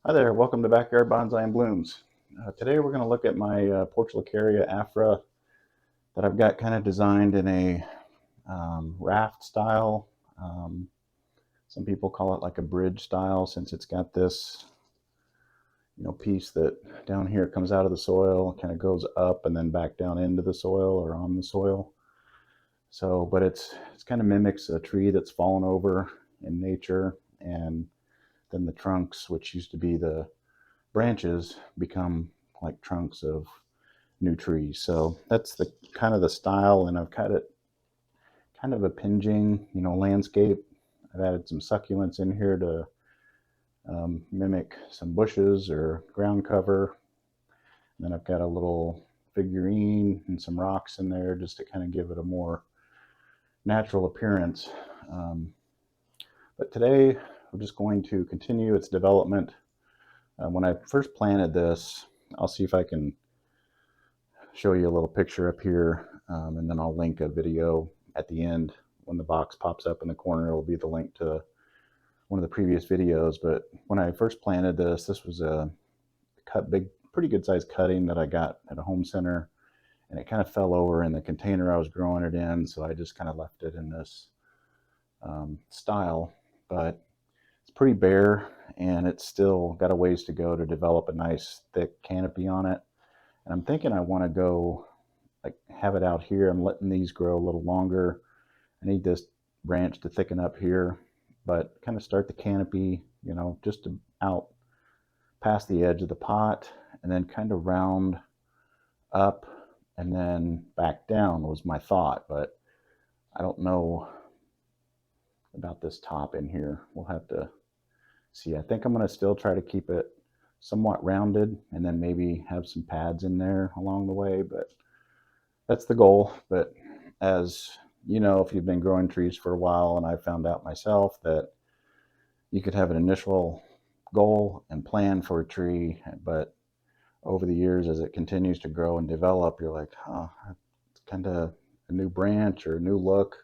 Hi there, welcome to Backyard Bonsai and Blooms. Today we're going to look at my portulacaria afra that I've got kind of designed in a raft style. Um, some people call it like a bridge style since it's got this piece that down here comes out of the soil, kind of goes up and then back down into the soil or on the soil. So, but it's kind of mimics a tree that's fallen over in nature, and then the trunks, which used to be the branches, become like trunks of new trees. So that's the kind of the style, and I've got it kind of a pinging, landscape. I've added some succulents in here to mimic some bushes or ground cover. And then I've got a little figurine and some rocks in there just to kind of give it a more natural appearance. Um, but today we're just going to continue its development. When I first planted this, I'll see if I can show you a little picture up here, and then I'll link a video at the end. When the box pops up in the corner, it'll be the link to one of the previous videos. But when I first planted this was a pretty good sized cutting that I got at a home center, and it kind of fell over in the container I was growing it in, so I just kind of left it in this style. But it's pretty bare, and it's still got a ways to go to develop a nice thick canopy on it. And I'm thinking I want to go like have it out here. I'm letting these grow a little longer. I need this branch to thicken up here, but kind of start the canopy, just out past the edge of the pot, and then kind of round up and then back down was my thought. But I don't know about this top in here. We'll have to see. I think I'm going to still try to keep it somewhat rounded and then maybe have some pads in there along the way, but that's the goal. But as you know, if you've been growing trees for a while, and I found out myself that you could have an initial goal and plan for a tree, but over the years, as it continues to grow and develop, you're like, it's kind of a new branch or a new look,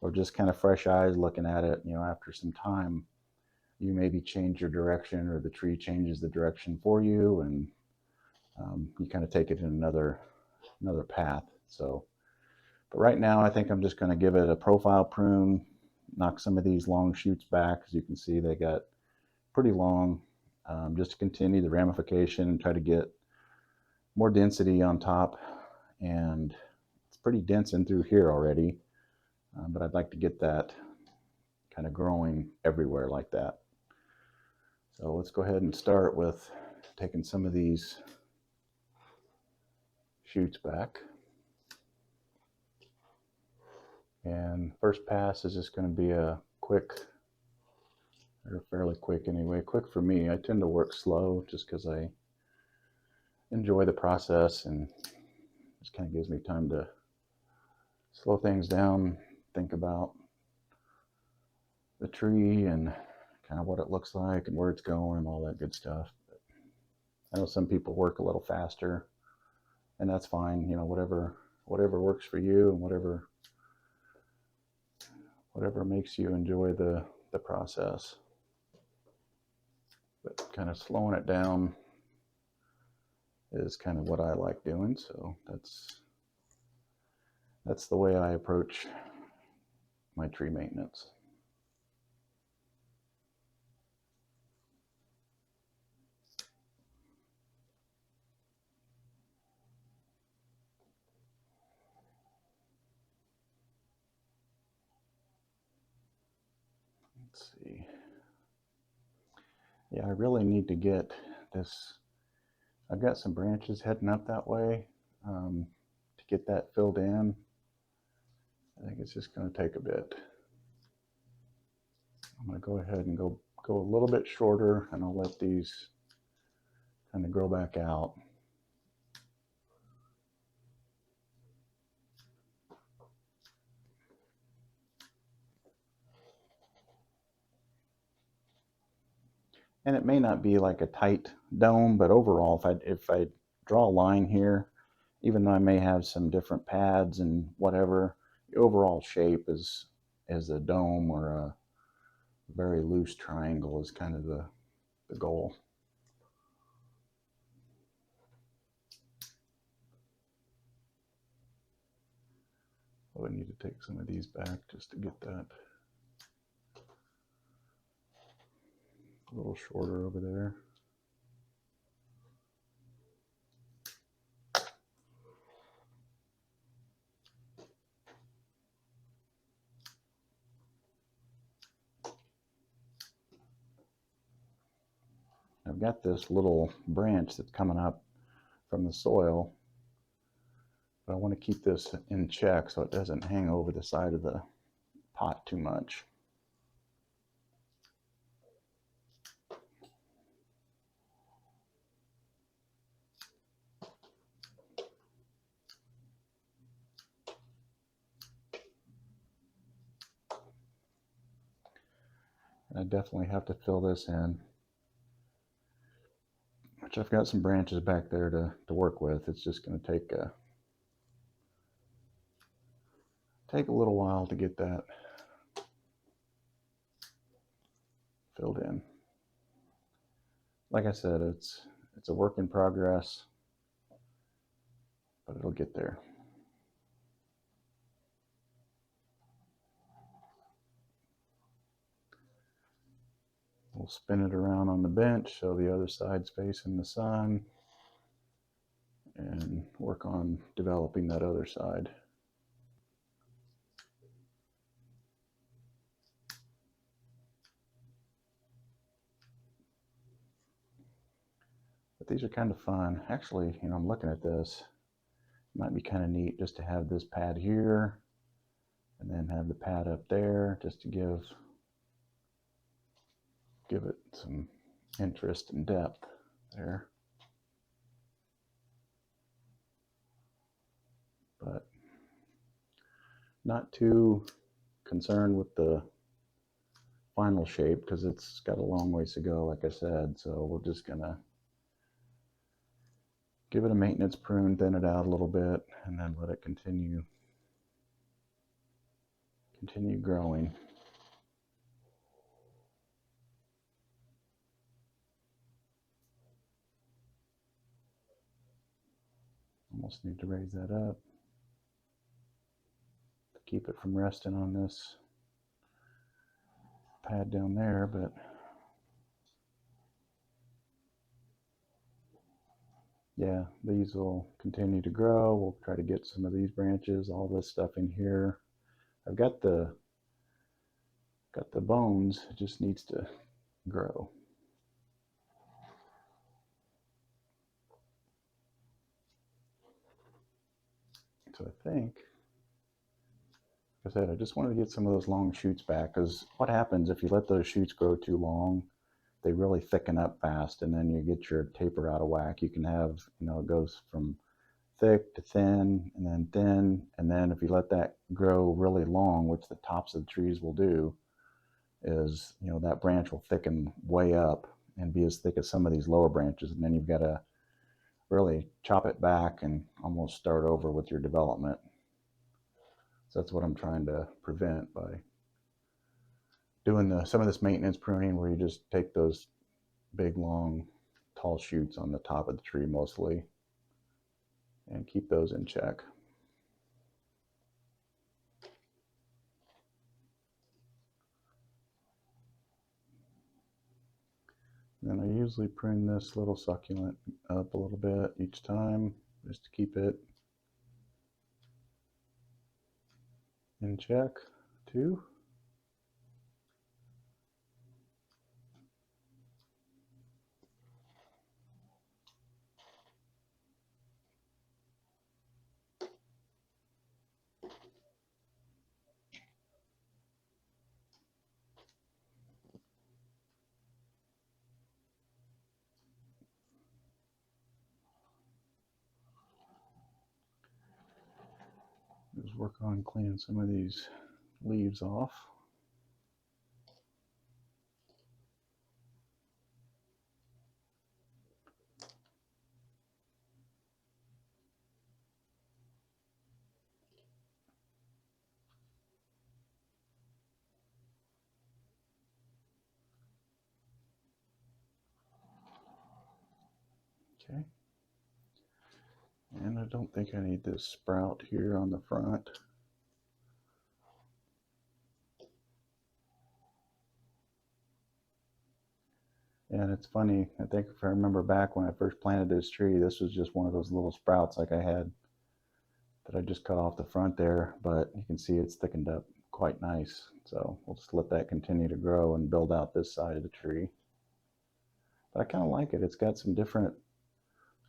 or just kind of fresh eyes looking at it. After some time, you maybe change your direction, or the tree changes the direction for you, and you kind of take it in another path. So, but right now, I think I'm just going to give it a profile prune, knock some of these long shoots back. As you can see, they got pretty long, just to continue the ramification and try to get more density on top. And it's pretty dense in through here already, but I'd like to get that kind of growing everywhere like that. So let's go ahead and start with taking some of these shoots back. And first pass is just going to be a quick, or fairly quick anyway, quick for me. I tend to work slow just because I enjoy the process, and just kind of gives me time to slow things down, think about the tree and kind of what it looks like and where it's going and all that good stuff. But I know some people work a little faster, and that's fine. Whatever works for you, and whatever makes you enjoy the process. But kind of slowing it down is kind of what I like doing. So that's the way I approach my tree maintenance. Let's see. Yeah, I really need to get this. I've got some branches heading up that way, to get that filled in. I think it's just going to take a bit. I'm going to go ahead and go a little bit shorter, and I'll let these kind of grow back out. And it may not be like a tight dome, but overall, if I draw a line here, even though I may have some different pads and whatever, the overall shape is a dome or a very loose triangle is kind of the goal. Probably need to take some of these back just to get that a little shorter over there. I've got this little branch that's coming up from the soil, but I want to keep this in check so it doesn't hang over the side of the pot too much. I definitely have to fill this in, which I've got some branches back there to work with. It's just going to take a little while to get that filled in. Like I said, it's a work in progress, but it'll get there. We'll spin it around on the bench so the other side's facing the sun, and work on developing that other side. But these are kind of fun. Actually, you know, I'm looking at this. It might be kind of neat just to have this pad here and then have the pad up there just to give it some interest and depth there. But not too concerned with the final shape because it's got a long ways to go, like I said. So we're just gonna give it a maintenance prune, thin it out a little bit, and then let it continue growing. Almost need to raise that up to keep it from resting on this pad down there, but yeah, these will continue to grow. We'll try to get some of these branches, all this stuff in here. I've got the bones, it just needs to grow. So I think, like I said, I just wanted to get some of those long shoots back, because what happens if you let those shoots grow too long, they really thicken up fast, and then you get your taper out of whack. You can have, you know, it goes from thick to thin, and then if you let that grow really long, which the tops of the trees will do, is, you know, that branch will thicken way up and be as thick as some of these lower branches, and then you've got to really chop it back and almost start over with your development. So that's what I'm trying to prevent by doing some of this maintenance pruning, where you just take those big, long, tall shoots on the top of the tree mostly and keep those in check. And I usually prune this little succulent up a little bit each time just to keep it in check too. Just work on cleaning some of these leaves off. Okay. And I don't think I need this sprout here on the front. And it's funny, I think if I remember back when I first planted this tree, this was just one of those little sprouts like I had that I just cut off the front there, but you can see it's thickened up quite nice. So we'll just let that continue to grow and build out this side of the tree. But I kind of like it. It's got some different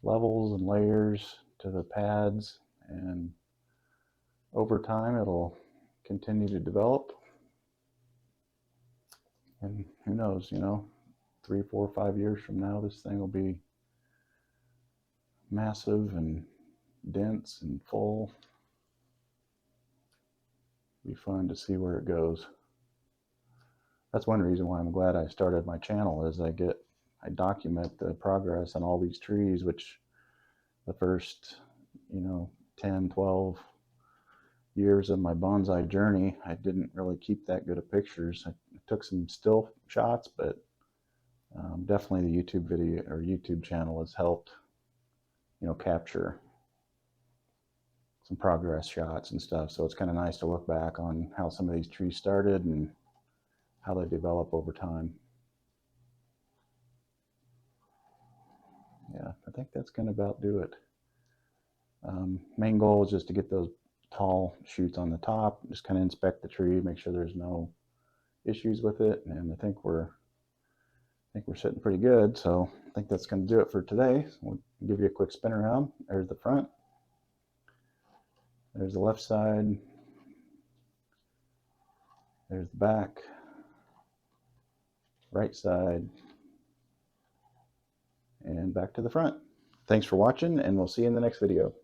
levels and layers to the pads, and over time it'll continue to develop. And who knows, you know, 3, 4, 5 years from now, this thing will be massive and dense and full. Be fun to see where it goes. That's one reason why I'm glad I started my channel, is I document the progress on all these trees, which the first, 10, 12 years of my bonsai journey, I didn't really keep that good of pictures. I took some still shots, but definitely the YouTube video or YouTube channel has helped, capture some progress shots and stuff. So it's kind of nice to look back on how some of these trees started and how they develop over time. Yeah, I think that's going to about do it. Main goal is just to get those tall shoots on the top, just kind of inspect the tree, make sure there's no issues with it, and I think we're sitting pretty good. So I think that's going to do it for today. So we'll give you a quick spin around. There's the front, there's the left side, there's the back, right side, and back to the front. Thanks for watching, and we'll see you in the next video.